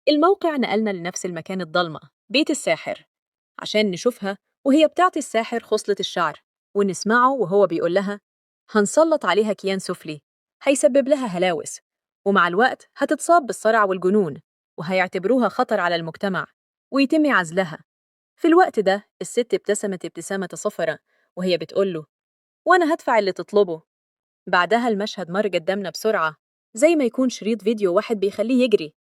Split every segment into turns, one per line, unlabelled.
الموقع نقلنا لنفس المكان الضلمة، بيت الساحر، عشان نشوفها وهي بتعطي الساحر خصلة الشعر، ونسمعه وهو بيقول لها هنسلط عليها كيان سفلي هيسبب لها هلاوس، ومع الوقت هتتصاب بالصرع والجنون، وهيعتبروها خطر على المجتمع ويتم عزلها. في الوقت ده الست ابتسمت ابتسامة صفرة وهي بتقوله وأنا هدفع اللي تطلبه. بعدها المشهد مر قدامنا بسرعة، زي ما يكون شريط فيديو واحد بيخليه يجري،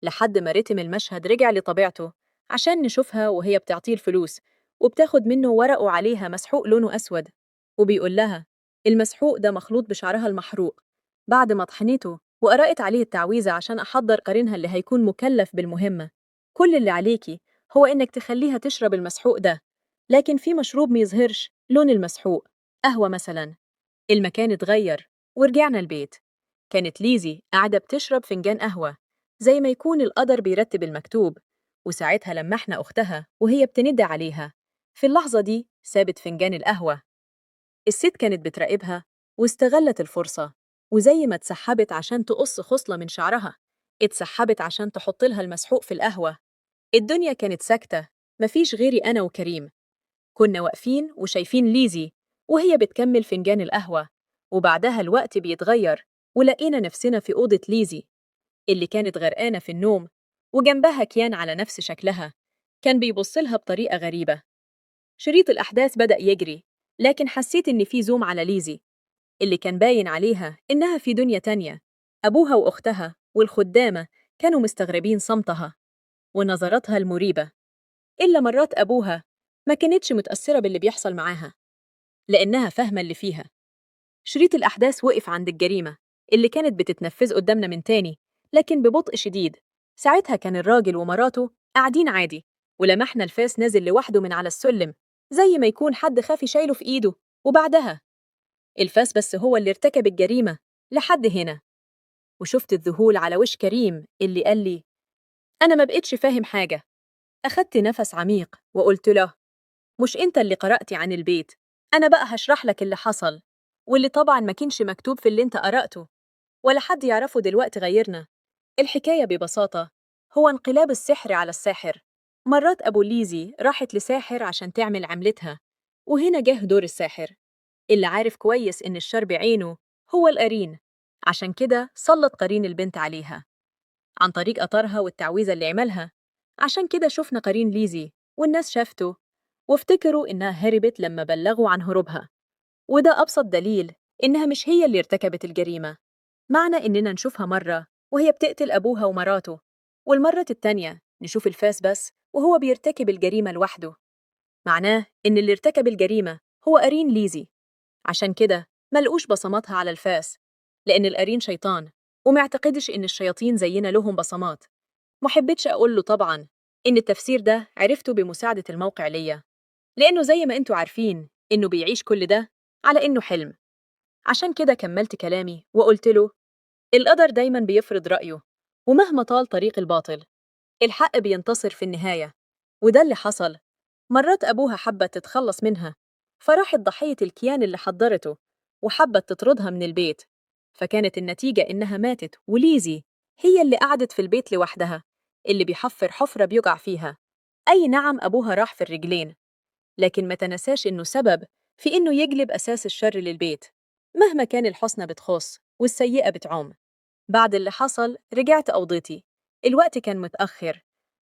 لحد ما رتم المشهد رجع لطبيعته، عشان نشوفها وهي بتعطيه الفلوس وبتاخد منه ورقه عليها مسحوق لونه أسود، وبيقول لها المسحوق ده مخلوط بشعرها المحروق بعد ما طحنته، وقرأت عليه التعويذة عشان أحضر قرينها اللي هيكون مكلف بالمهمة. كل اللي عليكي هو إنك تخليها تشرب المسحوق ده، لكن في مشروب ميظهرش لون المسحوق، قهوة مثلا. المكان اتغير ورجعنا البيت. كانت ليزي قاعدة بتشرب فنجان قهوة، زي ما يكون القدر بيرتب المكتوب، وساعتها لمحنا أختها وهي بتند عليها. في اللحظة دي سابت فنجان القهوة. الست كانت بتراقبها واستغلت الفرصة، وزي ما اتسحبت عشان تقص خصلة من شعرها اتسحبت عشان تحط لها المسحوق في القهوة. الدنيا كانت ساكتة، مفيش غيري أنا وكريم. كنا واقفين وشايفين ليزي وهي بتكمل فنجان القهوة، وبعدها الوقت بيتغير ولقينا نفسنا في أوضة ليزي اللي كانت غرقانة في النوم، وجنبها كيان على نفس شكلها كان بيبصلها بطريقة غريبة. شريط الأحداث بدأ يجري، لكن حسيت إن في زوم على ليزي اللي كان باين عليها إنها في دنيا تانية. أبوها وأختها والخدامة كانوا مستغربين صمتها ونظراتها المريبة، إلا مرات أبوها ما كانتش متأثرة باللي بيحصل معاها لأنها فاهمة اللي فيها. شريط الأحداث وقف عند الجريمة اللي كانت بتتنفذ قدامنا من تاني، لكن ببطء شديد. ساعتها كان الراجل ومراته قاعدين عادي، ولمحنا الفاس نازل لوحده من على السلم، زي ما يكون حد خافي شايله في إيده. وبعدها الفاس بس هو اللي ارتكب الجريمة. لحد هنا وشفت الذهول على وش كريم اللي قال لي أنا ما بقتش فاهم حاجة. أخدت نفس عميق وقلت له مش أنت اللي قرأتي عن البيت، أنا بقى هشرح لك اللي حصل، واللي طبعاً ما كانش مكتوب في اللي أنت قرأته ولا حد يعرفه دلوقتي غيرنا. الحكاية ببساطة هو انقلاب السحر على الساحر. مرات أبو ليزي راحت لساحر عشان تعمل عملتها، وهنا جه دور الساحر اللي عارف كويس إن الشر بعينه هو القرين، عشان كده سلط قرين البنت عليها عن طريق قطرها والتعويذة اللي عملها. عشان كده شفنا قرين ليزي والناس شافته وافتكروا إنها هربت لما بلغوا عن هروبها، وده أبسط دليل إنها مش هي اللي ارتكبت الجريمة. معنى إننا نشوفها مرة وهي بتقتل أبوها ومراته، والمرة التانية نشوف الفاس بس وهو بيرتكب الجريمة لوحده، معناه إن اللي ارتكب الجريمة هو قرين ليزي. عشان كده ملقوش بصماتها على الفاس، لأن القرين شيطان ومعتقدش إن الشياطين زينا لهم بصمات. محبتش أقول له طبعاً إن التفسير ده عرفته بمساعدة الموقع ليا، لأنه زي ما أنتوا عارفين إنه بيعيش كل ده على إنه حلم. عشان كده كملت كلامي وقلت له القدر دايماً بيفرض رأيه، ومهما طال طريق الباطل الحق بينتصر في النهاية. وده اللي حصل. مرات أبوها حبت تتخلص منها، فراحت ضحية الكيان اللي حضرته وحبت تطردها من البيت، فكانت النتيجة إنها ماتت، وليزي هي اللي قعدت في البيت لوحدها، اللي بيحفر حفرة بيقع فيها. أي نعم أبوها راح في الرجلين، لكن ما تنساش إنه سبب في إنه يجلب أساس الشر للبيت، مهما كان الحسنى بتخص والسيئة بتعوم. بعد اللي حصل رجعت أوضتي، الوقت كان متأخر.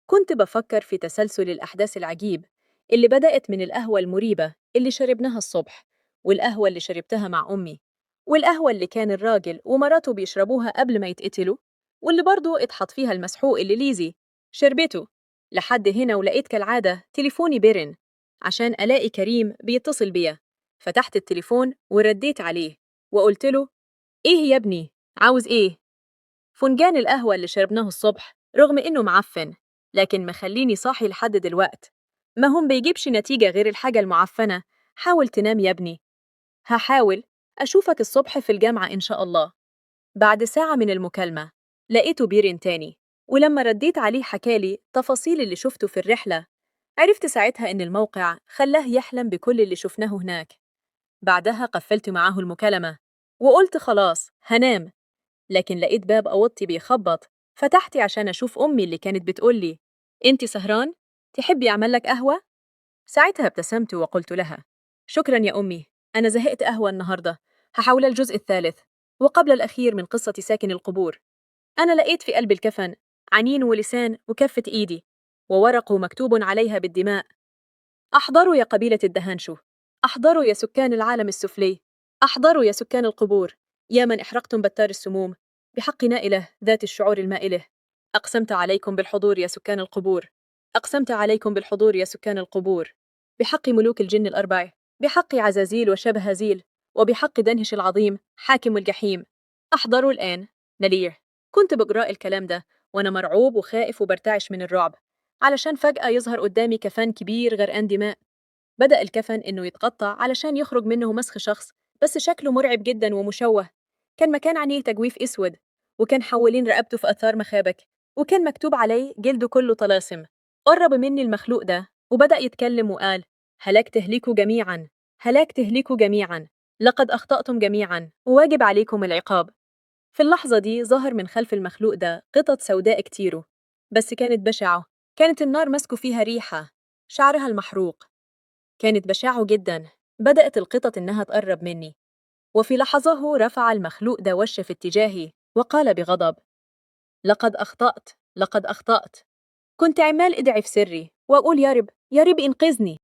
كنت بفكر في تسلسل الأحداث العجيب اللي بدأت من القهوة المريبة اللي شربناها الصبح، والقهوة اللي شربتها مع أمي، والقهوة اللي كان الراجل ومراته بيشربوها قبل ما يتقتلوا، واللي برضو اتحط فيها المسحوق اللي ليزي شربته. لحد هنا ولقيت كالعادة تليفوني بيرن عشان ألاقي كريم بيتصل بيا. فتحت التليفون ورديت عليه وقلت له إيه يا ابني، عاوز إيه؟ فنجان القهوة اللي شربناه الصبح رغم إنه معفن لكن مخليني صاحي لحد دلوقت. ما هم بيجيبش نتيجة غير الحاجة المعفنة. حاول تنام يا ابني. هحاول. أشوفك الصبح في الجامعة إن شاء الله. بعد ساعة من المكالمة لقيته بيرن تاني، ولما رديت عليه حكالي تفاصيل اللي شفته في الرحلة. عرفت ساعتها إن الموقع خلاه يحلم بكل اللي شفناه هناك. بعدها قفلت معاه المكالمة وقلت خلاص هنام، لكن لقيت باب أوضتي بيخبط، فتحت عشان أشوف أمي اللي كانت بتقولي: أنت سهران؟ تحبي أعمل لك قهوة؟ ساعتها ابتسمت وقلت لها: شكرا يا أمي، أنا زهقت قهوة النهاردة، هحول الجزء الثالث وقبل الأخير من قصة ساكن القبور. أنا لقيت في قلب الكفن عنين ولسان وكفة إيدي وورق مكتوب عليها بالدماء: أحضروا يا قبيلة الدهانشو، أحضروا يا سكان العالم السفلي، أحضروا يا سكان القبور، يا من احرقتم بتار السموم بحق نائلة ذات الشعور المائله. أقسمت عليكم بالحضور يا سكان القبور، أقسمت عليكم بالحضور يا سكان القبور، بحق ملوك الجن الأربع، بحق عزازيل وشبهازيل، وبحق دنهش العظيم حاكم الجحيم. أحضروا الآن. نلير. كنت بقرأ الكلام ده وأنا مرعوب وخائف وبرتعش من الرعب، علشان فجأة يظهر قدامي كفن كبير غرقان دماء. بدأ الكفن إنه يتقطع علشان يخرج منه مسخ شخص، بس شكله مرعب جدا ومشوه. كان مكان عينيه تجويف أسود، وكان حوالين رقبته في آثار مخابك، وكان مكتوب عليه جلده كله طلاسم. قرب مني المخلوق ده وبدأ يتكلم وقال: هلاك تهلكوا جميعا، هلاك تهلكوا جميعا، لقد أخطأتم جميعا وواجب عليكم العقاب. في اللحظة دي ظهر من خلف المخلوق ده قطط سوداء كتيرة، بس كانت بشعة. كانت النار مسكو فيها ريحة شعرها المحروق، كانت بشعة جدا. بدأت القطط إنها تقرب مني، وفي لحظة رفع المخلوق ده وشه في اتجاهي وقال بغضب: لقد أخطأت، لقد أخطأت. كنت عمال أدعي في سري وأقول: يا رب، يا رب إنقذني.